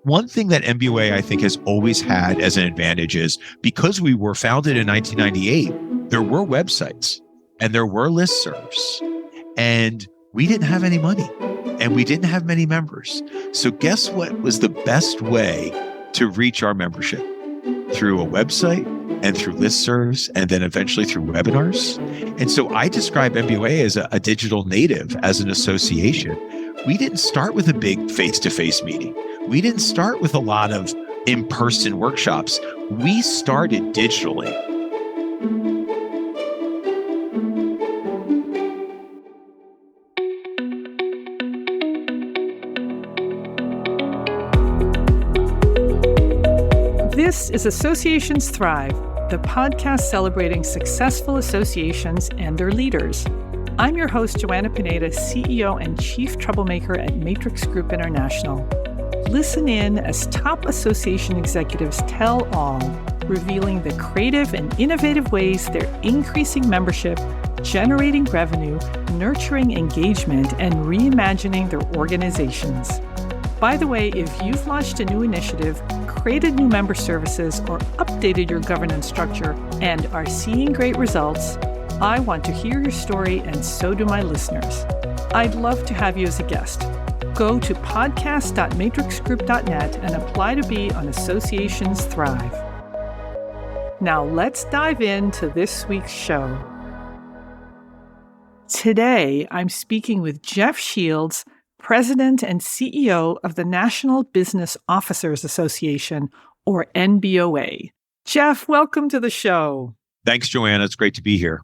One thing that NBOA, I think, has always had as an advantage is because we were founded in 1998, there were websites and there were listservs, and we didn't have any money and we didn't have many members. So guess what was the best way to reach our membership? Through a website and through listservs and then eventually through webinars. And so I describe NBOA as a digital native, as an association. We didn't start with a big face-to-face meeting. We didn't start with a lot of in-person workshops. We started digitally. This is Associations Thrive, the podcast celebrating successful associations and their leaders. I'm your host, Joanna Pineda, CEO and Chief Troublemaker at Matrix Group International. Listen in as top association executives tell all, revealing the creative and innovative ways they're increasing membership, generating revenue, nurturing engagement, and reimagining their organizations. By the way, if you've launched a new initiative, created new member services, or updated your governance structure and are seeing great results, I want to hear your story, and so do my listeners. I'd love to have you as a guest. Go to podcast.matrixgroup.net and apply to be on Associations Thrive. Now let's dive into this week's show. Today, I'm speaking with Jeff Shields, President and CEO of the National Business Officers Association, or NBOA. Jeff, welcome to the show. Thanks, Joanna. It's great to be here.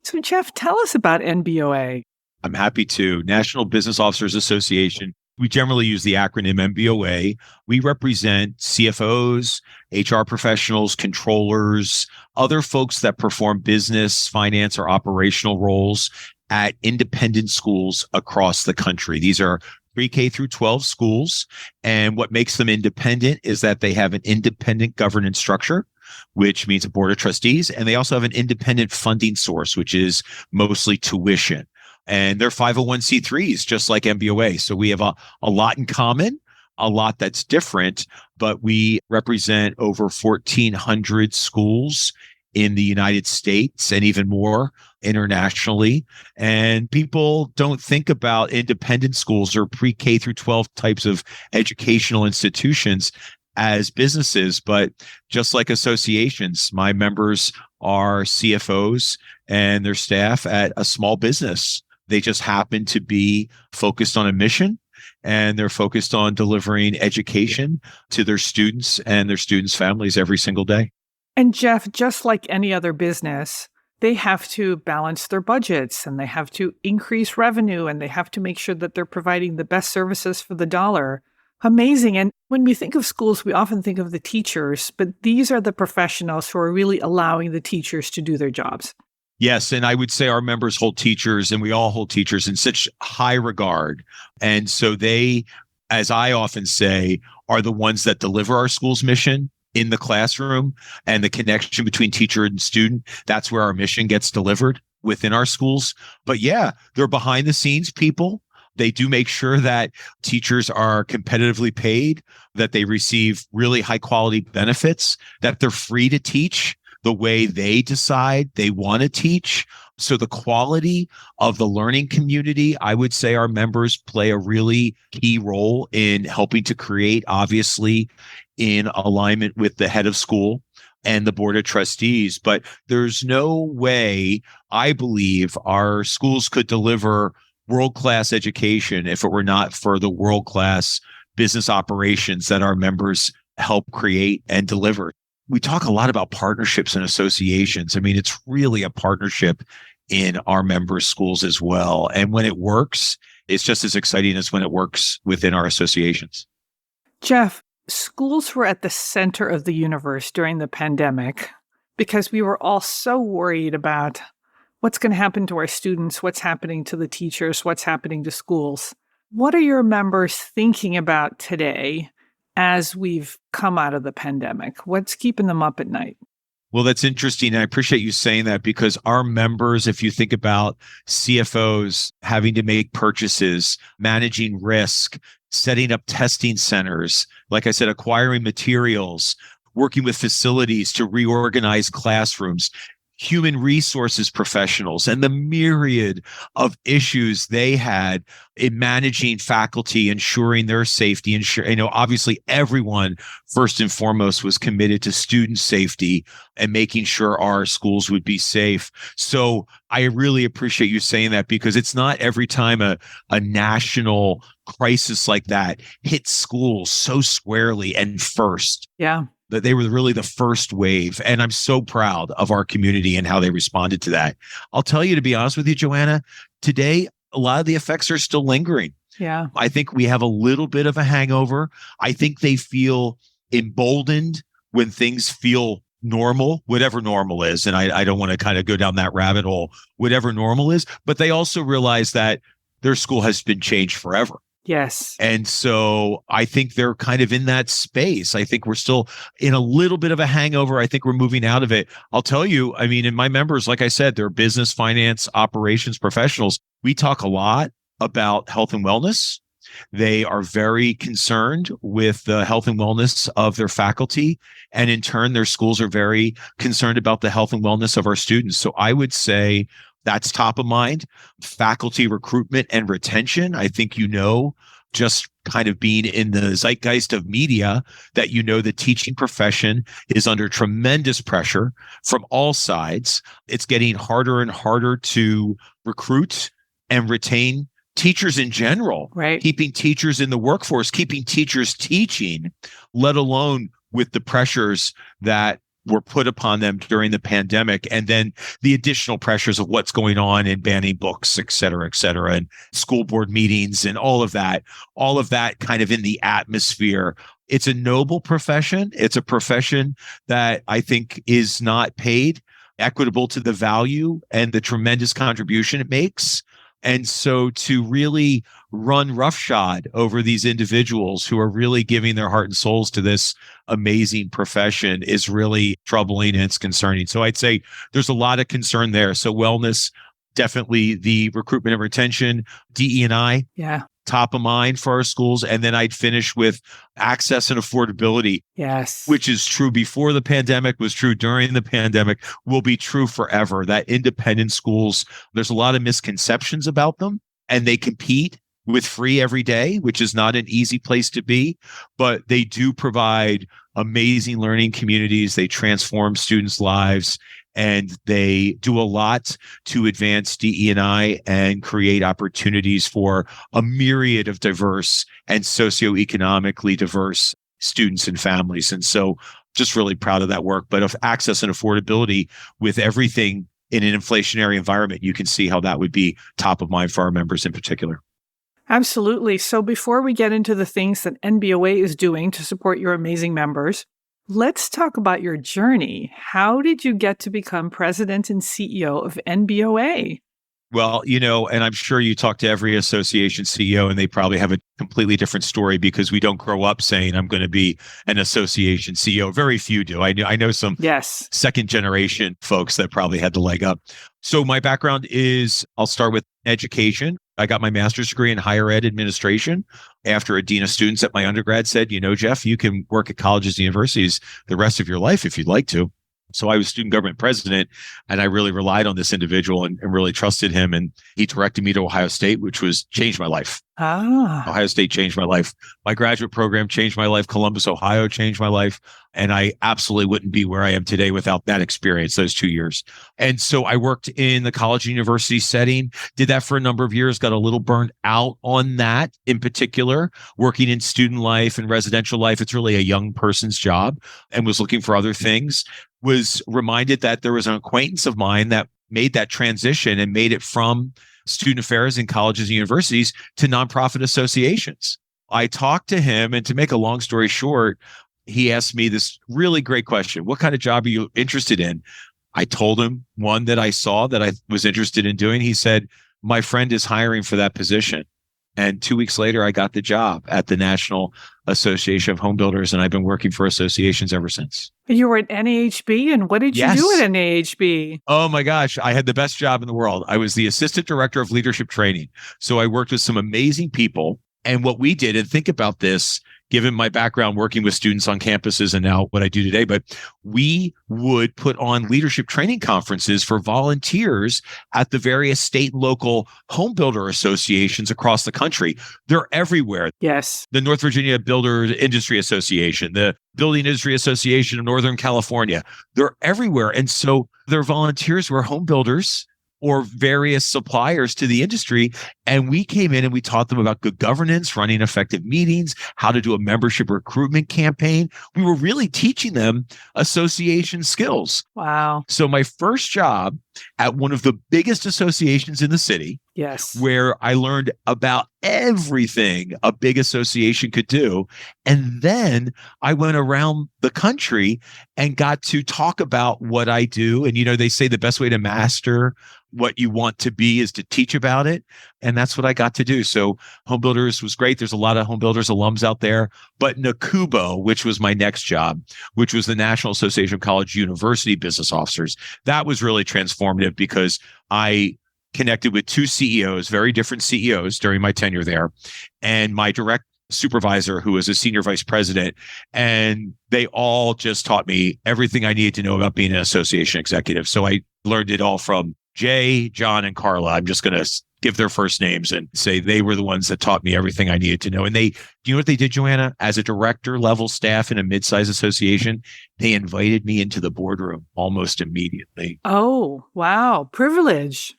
So, Jeff, tell us about NBOA. I'm happy to. National Business Officers Association. We generally use the acronym NBOA. We represent CFOs, HR professionals, controllers, other folks that perform business, finance, or operational roles at independent schools across the country. These are pre-K through 12 schools. And what makes them independent is that they have an independent governance structure, which means a board of trustees. And they also have an independent funding source, which is mostly tuition. And they're 501c3s, just like NBOA. So we have a lot in common, a lot that's different, but we represent over 1,400 schools in the United States and even more internationally. And people don't think about independent schools or pre-K through 12 types of educational institutions as businesses, but just like associations, my members are CFOs and their staff at a small business. They just happen to be focused on a mission, and they're focused on delivering education to their students and their students' families every single day. And Jeff, just like any other business, they have to balance their budgets and they have to increase revenue and they have to make sure that they're providing the best services for the dollar. Amazing. And when we think of schools, we often think of the teachers, but these are the professionals who are really allowing the teachers to do their jobs. Yes. And I would say our members hold teachers, and we all hold teachers in such high regard. And so they, as I often say, are the ones that deliver our school's mission in the classroom, and the connection between teacher and student. That's where our mission gets delivered within our schools. But yeah, they're behind the scenes people. They do make sure that teachers are competitively paid, that they receive really high quality benefits, that they're free to teach the way they decide they want to teach. So the quality of the learning community, I would say our members play a really key role in helping to create, obviously, in alignment with the head of school and the board of trustees. But there's no way, I believe, our schools could deliver world-class education if it were not for the world-class business operations that our members help create and deliver. We talk a lot about partnerships and associations. I mean, it's really a partnership in our members' schools as well. And when it works, it's just as exciting as when it works within our associations. Jeff, schools were at the center of the universe during the pandemic because we were all so worried about what's going to happen to our students, what's happening to the teachers, what's happening to schools. What are your members thinking about today as we've come out of the pandemic? What's keeping them up at night? Well, that's interesting. I appreciate you saying that because our members, if you think about CFOs having to make purchases, managing risk, setting up testing centers, like I said, acquiring materials, working with facilities to reorganize classrooms, human resources professionals, and the myriad of issues they had in managing faculty, ensuring their safety, obviously everyone first and foremost was committed to student safety and making sure our schools would be safe. So I really appreciate you saying that because it's not every time a national crisis like that hits schools so squarely and first. Yeah. That they were really the first wave. And I'm so proud of our community and how they responded to that. I'll tell you, to be honest with you, Joanna, today, a lot of the effects are still lingering. Yeah. I think we have a little bit of a hangover. I think they feel emboldened when things feel normal, whatever normal is. And I don't want to kind of go down that rabbit hole, whatever normal is, but they also realize that their school has been changed forever. Yes. And so I think they're kind of in that space. I think we're still in a little bit of a hangover. I think we're moving out of it. I'll tell you, I mean, and my members, like I said, they're business, finance, operations professionals. We talk a lot about health and wellness. They are very concerned with the health and wellness of their faculty. And in turn, their schools are very concerned about the health and wellness of our students. So I would say that's top of mind. Faculty recruitment and retention. I think, just kind of being in the zeitgeist of media, that the teaching profession is under tremendous pressure from all sides. It's getting harder and harder to recruit and retain teachers in general, right? Keeping teachers in the workforce, keeping teachers teaching, let alone with the pressures that were put upon them during the pandemic, and then the additional pressures of what's going on in banning books, et cetera, and school board meetings and all of that kind of in the atmosphere. It's a noble profession. It's a profession that I think is not paid equitable to the value and the tremendous contribution it makes. And so to really run roughshod over these individuals who are really giving their heart and souls to this amazing profession is really troubling and it's concerning. So I'd say there's a lot of concern there. So wellness, definitely the recruitment and retention, DE&I, top of mind for our schools. And then I'd finish with access and affordability. Yes. Which is true before the pandemic, was true during the pandemic, will be true forever. That independent schools, there's a lot of misconceptions about them, and they compete with free every day, which is not an easy place to be, but they do provide amazing learning communities. They transform students' lives, and they do a lot to advance DE&I and create opportunities for a myriad of diverse and socioeconomically diverse students and families. And so just really proud of that work. But of access and affordability with everything in an inflationary environment, you can see how that would be top of mind for our members in particular. Absolutely. So before we get into the things that NBOA is doing to support your amazing members, let's talk about your journey. How did you get to become president and CEO of NBOA? Well, and I'm sure you talk to every association CEO and they probably have a completely different story because we don't grow up saying I'm going to be an association CEO. Very few do. I know some second generation folks that probably had the leg up. So my background is, I'll start with education. I got my master's degree in higher ed administration after a dean of students at my undergrad said, Jeff, you can work at colleges and universities the rest of your life if you'd like to. So I was student government president, and I really relied on this individual and really trusted him. And he directed me to Ohio State, which changed my life. Ohio State changed my life. My graduate program changed my life. Columbus, Ohio changed my life. And I absolutely wouldn't be where I am today without that experience, those 2 years. And so I worked in the college and university setting, did that for a number of years, got a little burned out on that in particular, working in student life and residential life. It's really a young person's job, and was looking for other things. Was reminded that there was an acquaintance of mine that made that transition and made it from student affairs in colleges and universities to nonprofit associations. I talked to him, and to make a long story short, he asked me this really great question. What kind of job are you interested in? I told him one that I saw that I was interested in doing. He said, my friend is hiring for that position. And 2 weeks later, I got the job at the National Association of Home Builders, and I've been working for associations ever since. You were at NAHB, and what did you do at NAHB? Oh my gosh, I had the best job in the world. I was the assistant director of leadership training. So I worked with some amazing people. And what we did, and think about this, given my background working with students on campuses and now what I do today, but we would put on leadership training conferences for volunteers at the various state and local home builder associations across the country. They're everywhere. Yes. The North Virginia Builders Industry Association, the Building Industry Association of Northern California, they're everywhere. And so they're volunteers who are home builders or various suppliers to the industry. And we came in and we taught them about good governance, running effective meetings, how to do a membership recruitment campaign. We were really teaching them association skills. Wow. So my first job at one of the biggest associations in the city, yes, where I learned about everything a big association could do. And then I went around the country and got to talk about what I do. And, they say the best way to master what you want to be is to teach about it. And that's what I got to do. So Home Builders was great. There's a lot of Home Builders alums out there. But NACUBO, which was my next job, which was the National Association of College University Business Officers, that was really transformative because I connected with two CEOs, very different CEOs during my tenure there, and my direct supervisor, who was a senior vice president. And they all just taught me everything I needed to know about being an association executive. So I learned it all from Jay, John, and Carla. I'm just going to give their first names and say they were the ones that taught me everything I needed to know. And do you know what they did, Joanna? As a director level staff in a mid-sized association, they invited me into the boardroom almost immediately. Oh, wow. Privileged.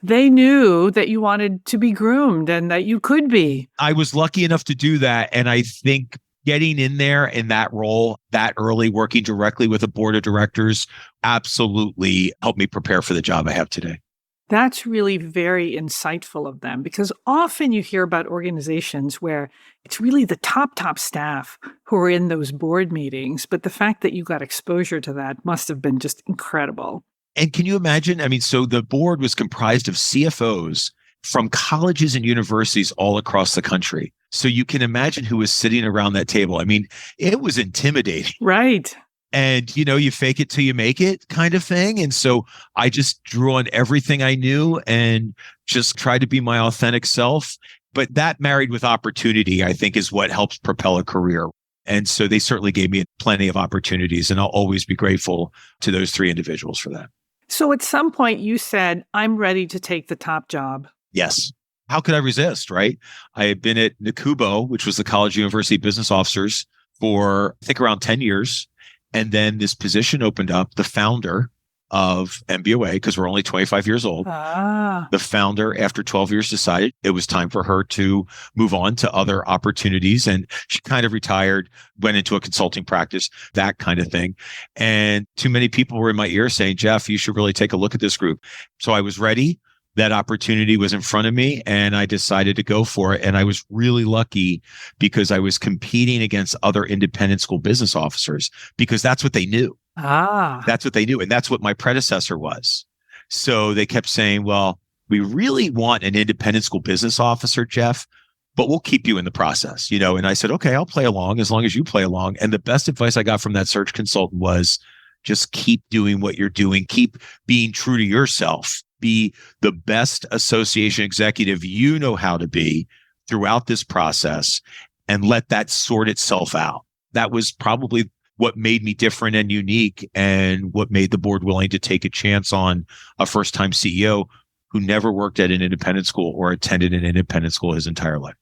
They knew that you wanted to be groomed and that you could be. I was lucky enough to do that. And I think getting in there in that role that early, working directly with a board of directors, absolutely helped me prepare for the job I have today. That's really very insightful of them, because often you hear about organizations where it's really the top staff who are in those board meetings. But the fact that you got exposure to that must have been just incredible. And can you imagine? I mean, so the board was comprised of CFOs from colleges and universities all across the country. So you can imagine who was sitting around that table. I mean, it was intimidating. Right. And, you fake it till you make it kind of thing. And so I just drew on everything I knew and just tried to be my authentic self. But that married with opportunity, I think, is what helps propel a career. And so they certainly gave me plenty of opportunities. And I'll always be grateful to those three individuals for that. So at some point you said, I'm ready to take the top job. Yes. How could I resist, right? I had been at NACUBO, which was the College University Business Officers, for I think around 10 years. And then this position opened up. The founder of NBOA, because we're only 25 years old, the founder, after 12 years, decided it was time for her to move on to other opportunities. And she kind of retired, went into a consulting practice, that kind of thing. And too many people were in my ear saying, Jeff, you should really take a look at this group. So I was ready. That opportunity was in front of me and I decided to go for it. And I was really lucky because I was competing against other independent school business officers because that's what they knew. That's what they knew. And that's what my predecessor was. So they kept saying, well, we really want an independent school business officer, Jeff, but we'll keep you in the process, And I said, okay, I'll play along as long as you play along. And the best advice I got from that search consultant was just keep doing what you're doing. Keep being true to yourself. Be the best association executive you know how to be throughout this process and let that sort itself out. That was probably what made me different and unique and what made the board willing to take a chance on a first-time CEO who never worked at an independent school or attended an independent school his entire life.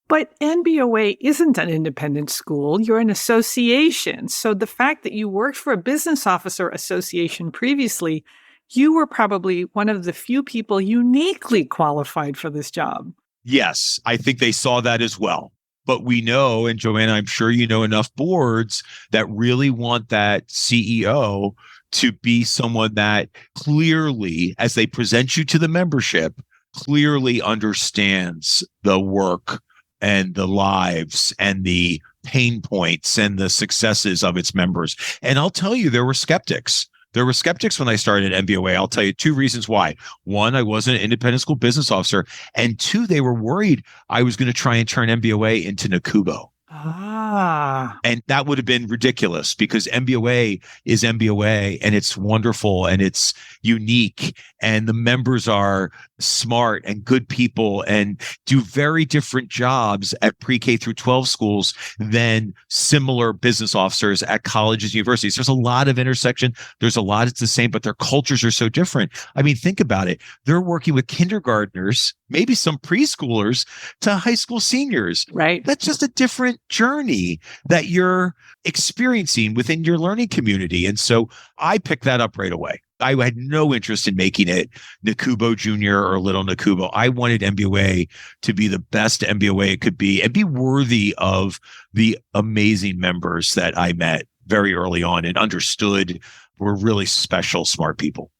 But NBOA isn't an independent school. You're an association. So the fact that you worked for a business officer association previously, you were probably one of the few people uniquely qualified for this job. Yes, I think they saw that as well. But we know, and Joanna, I'm sure you know enough boards that really want that CEO to be someone that clearly, as they present you to the membership, clearly understands the work and the lives and the pain points and the successes of its members. And I'll tell you, there were skeptics. There were skeptics when I started at NBOA. I'll tell you two reasons why. One, I wasn't an independent school business officer. And two, they were worried I was going to try and turn NBOA into NACUBO. Ah, And that would have been ridiculous because NBOA is NBOA and it's wonderful and it's unique. And the members are smart and good people and do very different jobs at pre-K through 12 schools than similar business officers at colleges and universities. There's a lot of intersection. There's a lot that's the same, but their cultures are so different. I mean, think about it. They're working with kindergartners, maybe some preschoolers to high school seniors. right. That's just a different journey that you're experiencing within your learning community. And so I picked that up right away. I had no interest in making it Nakubo Junior or Little Nakubo. I wanted NBOA to be the best NBOA it could be and be worthy of the amazing members that I met very early on and understood were really special, smart people.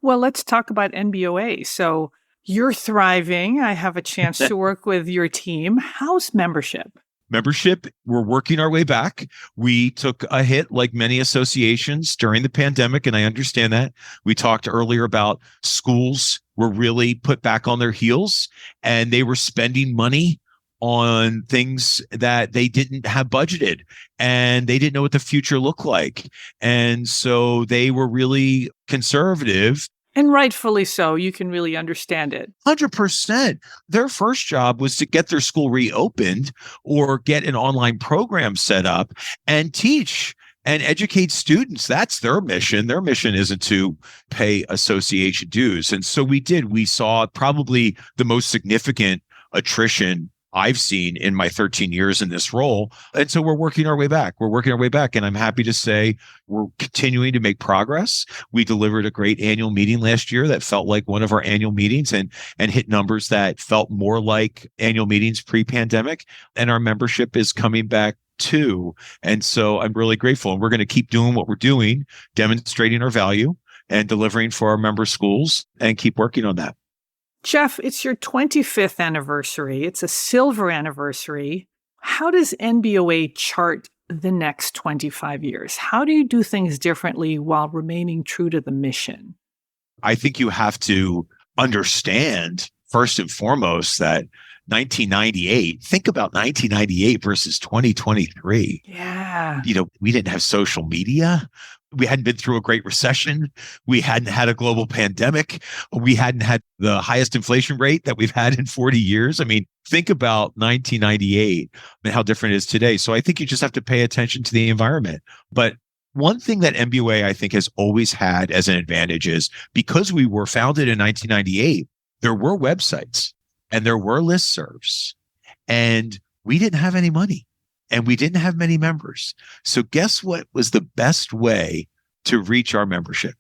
Well, let's talk about NBOA. So you're thriving. I have a chance to work with your team. How's membership? Membership, we're working our way back. We took a hit like many associations during the pandemic, and I understand that. We talked earlier about schools were really put back on their heels and they were spending money on things that they didn't have budgeted and they didn't know what the future looked like. And so they were really conservative. And rightfully so. You can really understand it. 100%. Their first job was to get their school reopened or get an online program set up and teach and educate students. That's their mission. Their mission isn't to pay association dues. And so we did. We saw probably the most significant attrition I've seen in my 13 years in this role. And so we're working our way back. And I'm happy to say we're continuing to make progress. We delivered a great annual meeting last year that felt like one of our annual meetings and hit numbers that felt more like annual meetings pre-pandemic. And our membership is coming back too. And so I'm really grateful. And we're going to keep doing what we're doing, demonstrating our value and delivering for our member schools and keep working on that. Jeff, it's your 25th anniversary. It's a silver anniversary. How does NBOA chart the next 25 years? How do you do things differently while remaining true to the mission? I think you have to understand, first and foremost, that 1998, think about 1998 versus 2023. Yeah. We didn't have social media. We hadn't been through a great recession. We hadn't had a global pandemic. We hadn't had the highest inflation rate that we've had in 40 years. I mean, think about 1998 and how different it is today. So I think you just have to pay attention to the environment. But one thing that NBOA, I think, has always had as an advantage is because we were founded in 1998, there were websites and there were listservs and we didn't have any money. And we didn't have many members. So guess what was the best way to reach our membership?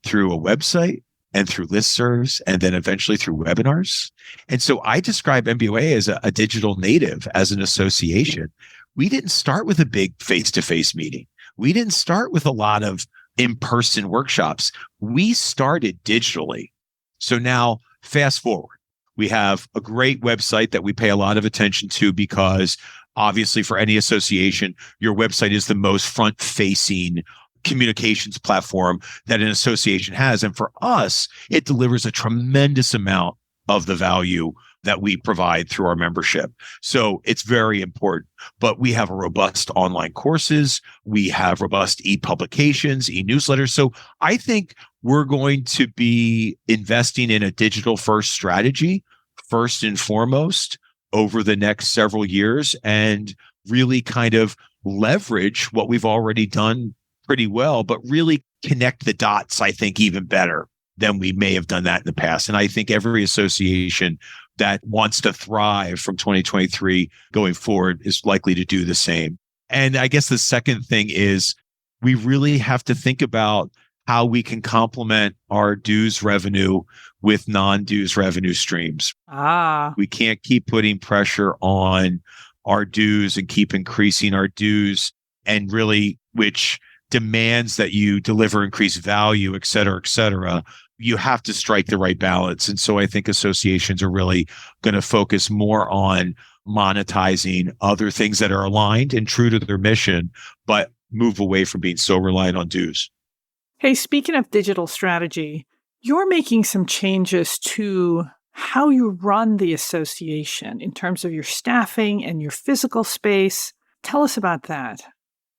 Through a website and through listservs and then eventually through webinars. And so I describe NBOA as a digital native, as an association. We didn't start with a big face-to-face meeting. We didn't start with a lot of in-person workshops. We started digitally. So now fast forward. We have a great website that we pay a lot of attention to because obviously, for any association, your website is the most front-facing communications platform that an association has. And for us, it delivers a tremendous amount of the value that we provide through our membership. So it's very important. But we have robust online courses. We have robust e-publications, e-newsletters. So I think we're going to be investing in a digital-first strategy, first and foremost, over the next several years and really kind of leverage what we've already done pretty well, but really connect the dots, I think, even better than we may have done that in the past. And I think every association that wants to thrive from 2023 going forward is likely to do the same. And I guess the second thing is we really have to think about how we can complement our dues revenue with non-dues revenue streams. We can't keep putting pressure on our dues and keep increasing our dues and really, which demands that you deliver increased value, et cetera, et cetera. You have to strike the right balance. And so I think associations are really going to focus more on monetizing other things that are aligned and true to their mission, but move away from being so reliant on dues. Hey, speaking of digital strategy, you're making some changes to how you run the association in terms of your staffing and your physical space. Tell us about that.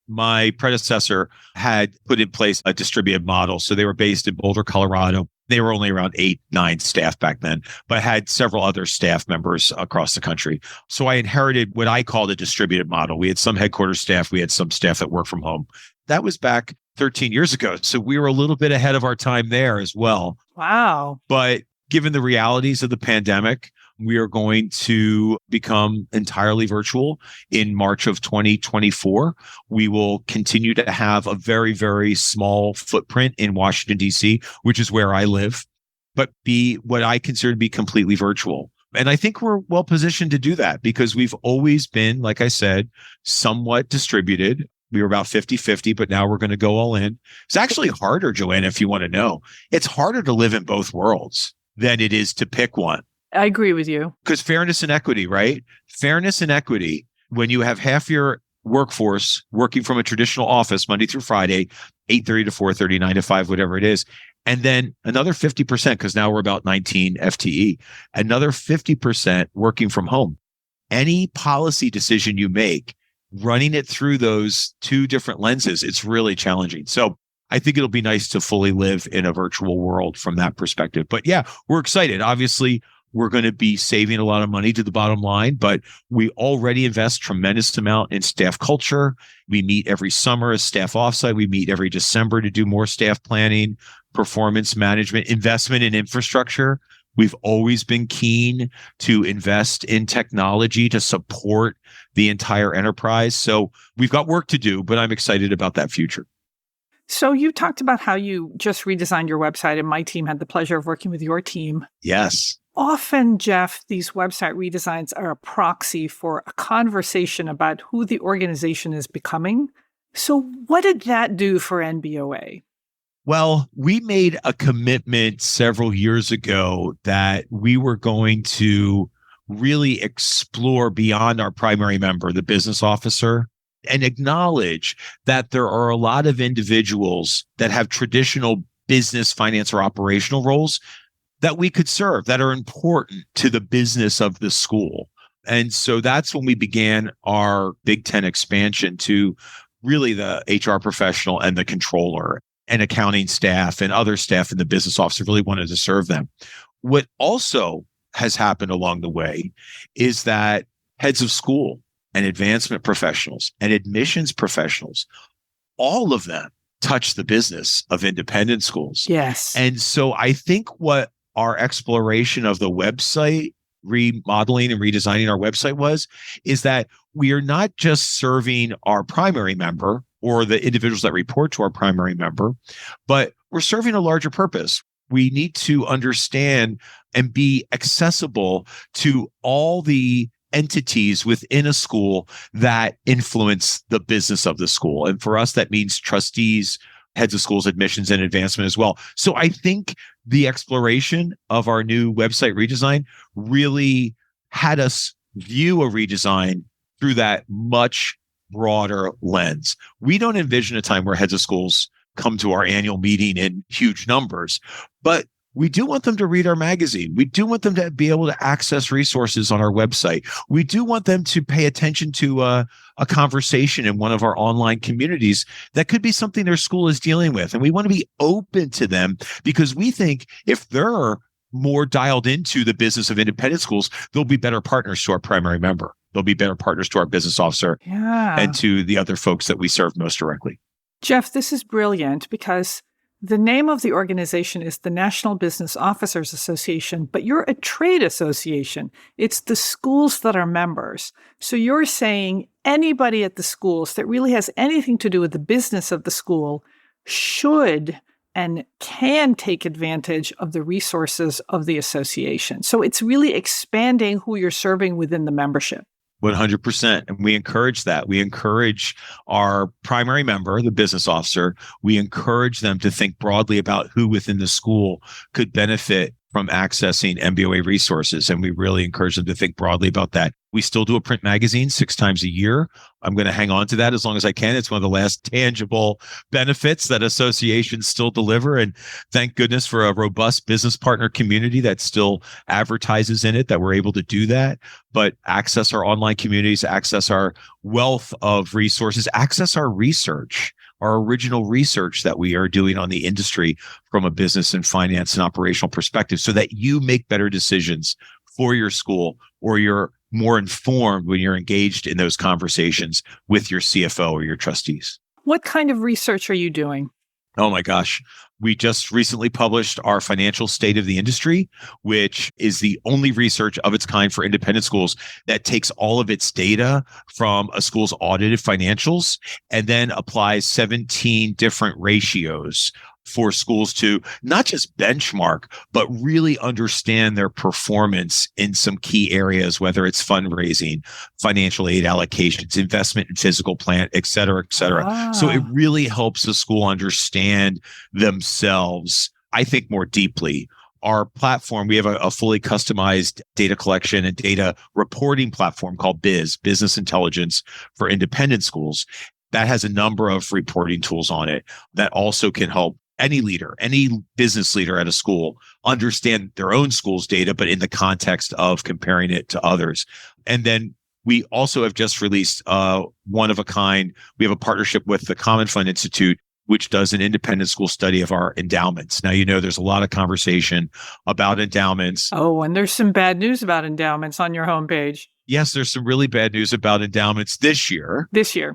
My predecessor had put in place a distributed model. So they were based in Boulder, Colorado. They were only around 8, 9 staff back then, but had several other staff members across the country. So I inherited what I called a distributed model. We had some headquarters staff. We had some staff that worked from home. That was back 13 years ago. So we were a little bit ahead of our time there as well. Wow. But given the realities of the pandemic, we are going to become entirely virtual in March of 2024. We will continue to have a very, very small footprint in Washington, D.C., which is where I live, but be what I consider to be completely virtual. And I think we're well positioned to do that because we've always been, like I said, somewhat distributed. We were about 50-50, but now we're going to go all in. It's actually harder, Joanna, if you want to know. It's harder to live in both worlds than it is to pick one. I agree with you. Because fairness and equity, right? Fairness and equity, when you have half your workforce working from a traditional office Monday through Friday, 8:30 to 4:30, 9 to 5, whatever it is, and then another 50%, because now we're about 19 FTE, another 50% working from home. Any policy decision you make, running it through those two different lenses, it's really challenging. So I think it'll be nice to fully live in a virtual world from that perspective. But yeah, we're excited. Obviously, we're going to be saving a lot of money to the bottom line, but we already invest tremendous amount in staff culture. We meet every summer as staff offsite. We meet every December to do more staff planning, performance management, investment in infrastructure. We've always been keen to invest in technology to support the entire enterprise. So we've got work to do, but I'm excited about that future. So you talked about how you just redesigned your website, and my team had the pleasure of working with your team. Yes. Often, Jeff, these website redesigns are a proxy for a conversation about who the organization is becoming. So what did that do for NBOA? Well, we made a commitment several years ago that we were going to really explore beyond our primary member, the business officer, and acknowledge that there are a lot of individuals that have traditional business, finance, or operational roles that we could serve that are important to the business of the school. And so that's when we began our Big Ten expansion to really the HR professional and the controller and accounting staff and other staff in the business office really wanted to serve them. What also has happened along the way is that heads of school and advancement professionals and admissions professionals, all of them touch the business of independent schools. Yes. And so I think what our exploration of the website, remodeling and redesigning our website is that we are not just serving our primary member or the individuals that report to our primary member, but we're serving a larger purpose. We need to understand and be accessible to all the entities within a school that influence the business of the school. And for us, that means trustees, heads of schools, admissions, and advancement as well. So I think the exploration of our new website redesign really had us view a redesign through that much broader lens. We don't envision a time where heads of schools come to our annual meeting in huge numbers, but we do want them to read our magazine. We do want them to be able to access resources on our website. We do want them to pay attention to a conversation in one of our online communities that could be something their school is dealing with. And we want to be open to them because we think if they're more dialed into the business of independent schools, they'll be better partners to our primary member. They'll be better partners to our business officer and to the other folks that we serve most directly. Jeff, this is brilliant because the name of the organization is the National Business Officers Association, but you're a trade association. It's the schools that are members. So you're saying anybody at the schools that really has anything to do with the business of the school should and can take advantage of the resources of the association. So it's really expanding who you're serving within the membership. 100%. And we encourage that. We encourage our primary member, the business officer, we encourage them to think broadly about who within the school could benefit from accessing NBOA resources. And we really encourage them to think broadly about that. We still do a print magazine 6 times a year. I'm going to hang on to that as long as I can. It's one of the last tangible benefits that associations still deliver. And thank goodness for a robust business partner community that still advertises in it, that we're able to do that. But access our online communities, access our wealth of resources, access our research, our original research that we are doing on the industry from a business and finance and operational perspective, so that you make better decisions for your school, or you're more informed when you're engaged in those conversations with your CFO or your trustees. What kind of research are you doing? Oh my gosh. We just recently published our financial state of the industry, which is the only research of its kind for independent schools that takes all of its data from a school's audited financials and then applies 17 different ratios for schools to not just benchmark, but really understand their performance in some key areas, whether it's fundraising, financial aid allocations, investment in physical plant, et cetera, et cetera. So it really helps a school understand themselves, I think, more deeply. Our platform, we have a fully customized data collection and data reporting platform called Business Intelligence for Independent Schools. That has a number of reporting tools on it that also can help any leader, any business leader at a school understand their own school's data, but in the context of comparing it to others. And then we also have just released one of a kind. We have a partnership with the Common Fund Institute, which does an independent school study of our endowments. Now, there's a lot of conversation about endowments. Oh, and there's some bad news about endowments on your homepage. Yes, there's some really bad news about endowments this year.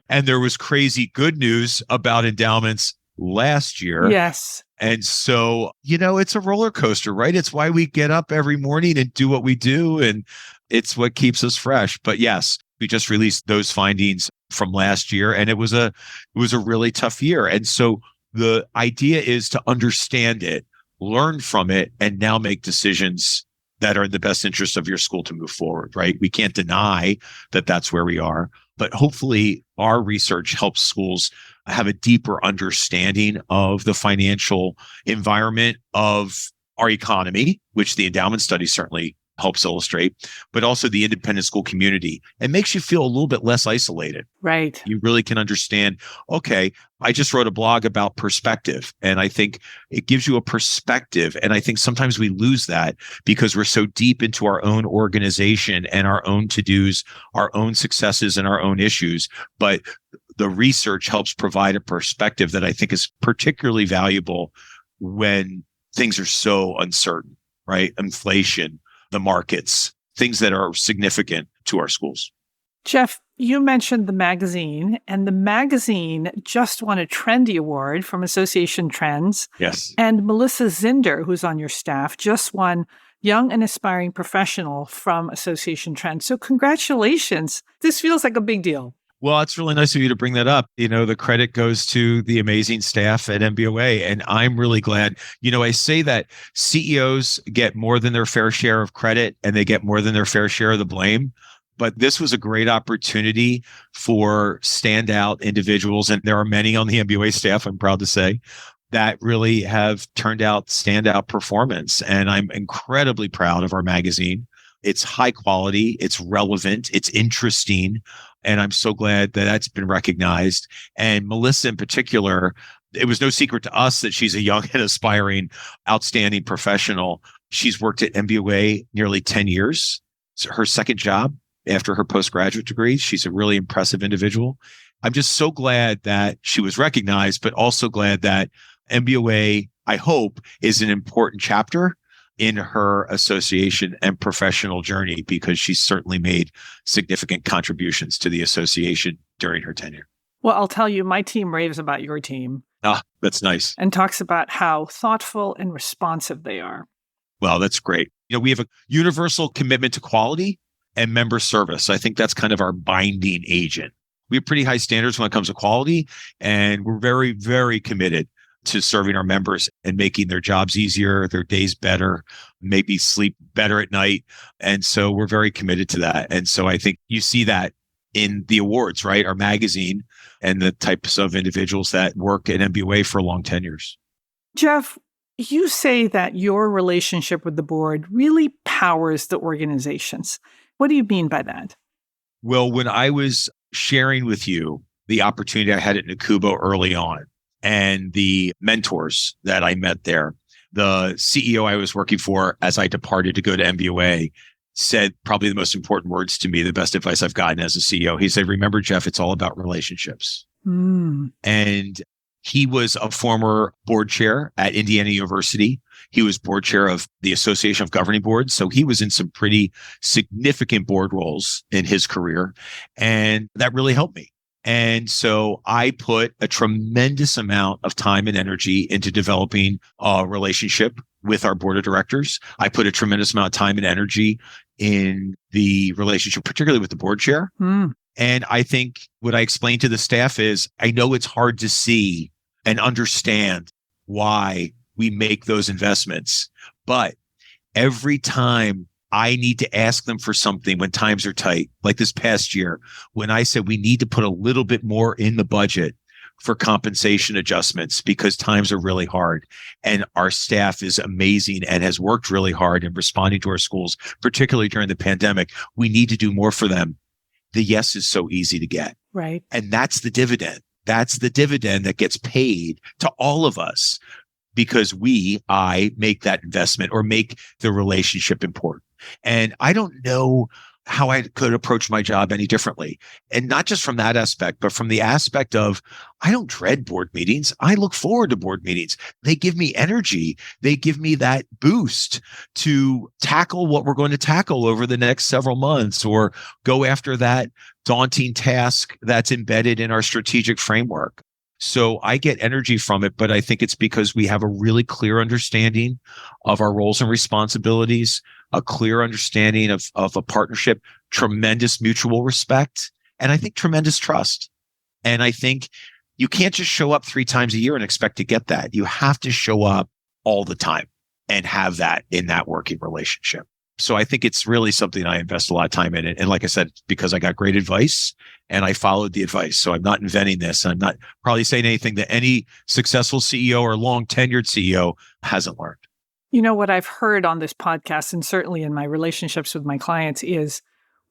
And there was crazy good news about endowments last year. Yes. And so, it's a roller coaster, right? It's why we get up every morning and do what we do. And it's what keeps us fresh. But yes, we just released those findings from last year, and it was a really tough year. And so the idea is to understand it, learn from it, and now make decisions that are in the best interest of your school to move forward, right? We can't deny that that's where we are, but hopefully our research helps schools have a deeper understanding of the financial environment of our economy, which the endowment study certainly helps illustrate, but also the independent school community. It makes you feel a little bit less isolated. Right. You really can understand, okay, I just wrote a blog about perspective, and I think it gives you a perspective. And I think sometimes we lose that because we're so deep into our own organization and our own to-dos, our own successes and our own issues. But the research helps provide a perspective that I think is particularly valuable when things are so uncertain, right? Inflation, the markets, things that are significant to our schools. Jeff, you mentioned the magazine, and the magazine just won a Trendy Award from Association Trends. Yes. And Melissa Zinder, who's on your staff, just won Young and Aspiring Professional from Association Trends. So congratulations. This feels like a big deal. Well, it's really nice of you to bring that up. The credit goes to the amazing staff at NBOA, and I'm really glad. I say that CEOs get more than their fair share of credit, and they get more than their fair share of the blame. But this was a great opportunity for standout individuals, and there are many on the NBOA staff, I'm proud to say, that really have turned out standout performance. And I'm incredibly proud of our magazine. It's high quality, it's relevant, it's interesting. And I'm so glad that that's been recognized. And Melissa in particular, it was no secret to us that she's a young and aspiring, outstanding professional. She's worked at NBOA nearly 10 years. It's her second job after her postgraduate degree. She's a really impressive individual. I'm just so glad that she was recognized, but also glad that NBOA, I hope, is an important chapter in her association and professional journey, because she's certainly made significant contributions to the association during her tenure. Well, I'll tell you, my team raves about your team. Ah, that's nice. And talks about how thoughtful and responsive they are. Well, that's great. We have a universal commitment to quality and member service. I think that's kind of our binding agent. We have pretty high standards when it comes to quality, and we're very, very committed to serving our members and making their jobs easier, their days better, maybe sleep better at night. And so we're very committed to that. And so I think you see that in the awards, right? Our magazine and the types of individuals that work at NBOA for long tenures. Jeff, You say that your relationship with the board really powers the organizations. What do you mean by that? Well, when I was sharing with you the opportunity I had at Nakubo early on and the mentors that I met there, the CEO I was working for as I departed to go to NBOA said probably the most important words to me, the best advice I've gotten as a CEO. He said, remember, Jeff, it's all about relationships. And he was a former board chair at Indiana University. He was board chair of the Association of Governing Boards. So he was in some pretty significant board roles in his career. And that really helped me. And so I put a tremendous amount of time and energy into developing a relationship with our board of directors. I put a tremendous amount of time and energy in the relationship, particularly with the board chair. And I think what I explained to the staff is, I know it's hard to see and understand why we make those investments, but every time I need to ask them for something when times are tight, like this past year, when I said we need to put a little bit more in the budget for compensation adjustments because times are really hard. And our staff is amazing and has worked really hard in responding to our schools, particularly during the pandemic. We need to do more for them. The yes is so easy to get. Right. And that's the dividend. That's the dividend that gets paid to all of us because I make that investment or make the relationship important. And I don't know how I could approach my job any differently. And not just from that aspect, but from the aspect of, I don't dread board meetings. I look forward to board meetings. They give me energy. They give me that boost to tackle what we're going to tackle over the next several months or go after that daunting task that's embedded in our strategic framework. So I get energy from it, but I think it's because we have a really clear understanding of our roles and responsibilities, a clear understanding of a partnership, tremendous mutual respect, and I think tremendous trust. And I think you can't just show up 3 times a year and expect to get that. You have to show up all the time and have that in that working relationship. So I think it's really something I invest a lot of time in it. And like I said, because I got great advice and I followed the advice. So I'm not inventing this. I'm not probably saying anything that any successful CEO or long tenured CEO hasn't learned. You know, what I've heard on this podcast, and certainly in my relationships with my clients, is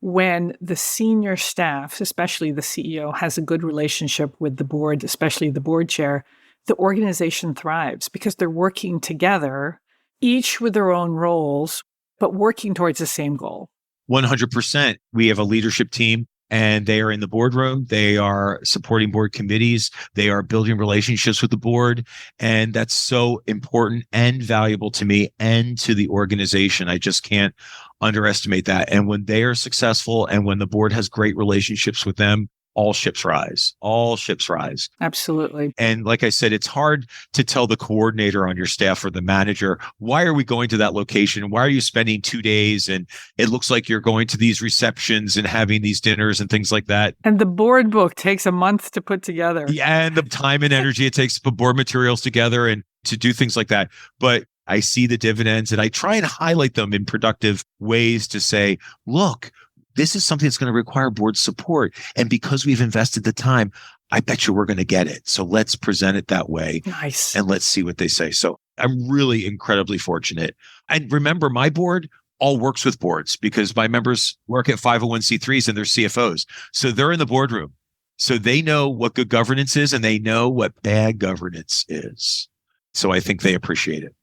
when the senior staff, especially the CEO, has a good relationship with the board, especially the board chair, the organization thrives because they're working together, each with their own roles, but working towards the same goal. 100%. We have a leadership team and they are in the boardroom. They are supporting board committees. They are building relationships with the board. And that's so important and valuable to me and to the organization. I just can't underestimate that. And when they are successful and when the board has great relationships with them, all ships rise. All ships rise. Absolutely. And like I said, it's hard to tell the coordinator on your staff or the manager, why are we going to that location? Why are you spending 2 days? And it looks like you're going to these receptions and having these dinners and things like that. And the board book takes a month to put together. Yeah, and the time and energy it takes to put board materials together and to do things like that. But I see the dividends and I try and highlight them in productive ways to say, look, this is something that's going to require board support. And because we've invested the time, I bet you we're going to get it. So let's present it that way. Nice. And let's see what they say. So I'm really incredibly fortunate. And remember, my board all works with boards because my members work at 501c3s and they're CFOs. So they're in the boardroom. So they know what good governance is and they know what bad governance is. So I think they appreciate it.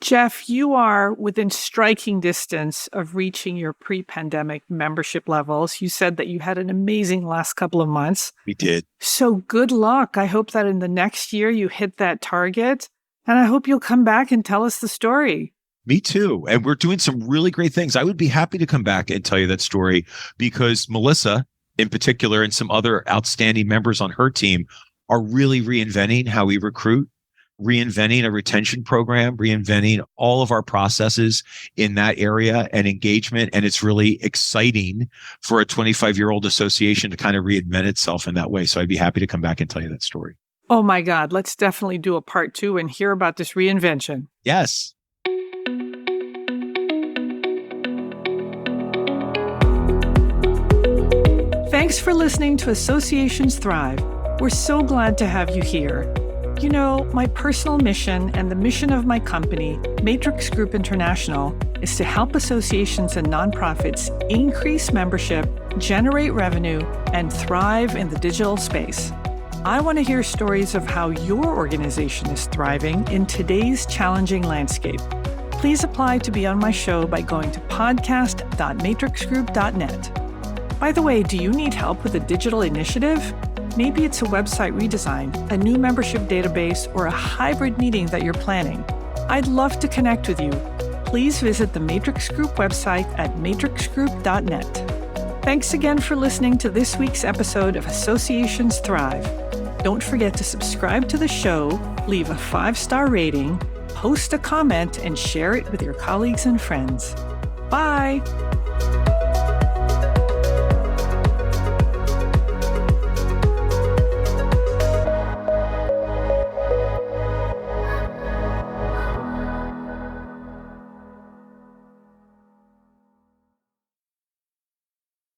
Jeff, you are within striking distance of reaching your pre-pandemic membership levels. You said that you had an amazing last couple of months. We did. So good luck. I hope that in the next year you hit that target. And I hope you'll come back and tell us the story. Me too. And we're doing some really great things. I would be happy to come back and tell you that story because Melissa, in particular, and some other outstanding members on her team are really reinventing how we recruit, reinventing a retention program, reinventing all of our processes in that area and engagement. And it's really exciting for a 25-year-old association to kind of reinvent itself in that way. So I'd be happy to come back and tell you that story. Oh my God, let's definitely do a part 2 and hear about this reinvention. Yes. Thanks for listening to Associations Thrive. We're so glad to have you here. You know, my personal mission and the mission of my company, Matrix Group International, is to help associations and nonprofits increase membership, generate revenue, and thrive in the digital space. I want to hear stories of how your organization is thriving in today's challenging landscape. Please apply to be on my show by going to podcast.matrixgroup.net. By the way, do you need help with a digital initiative? Maybe it's a website redesign, a new membership database, or a hybrid meeting that you're planning. I'd love to connect with you. Please visit the Matrix Group website at matrixgroup.net. Thanks again for listening to this week's episode of Associations Thrive. Don't forget to subscribe to the show, leave a 5-star rating, post a comment, and share it with your colleagues and friends. Bye!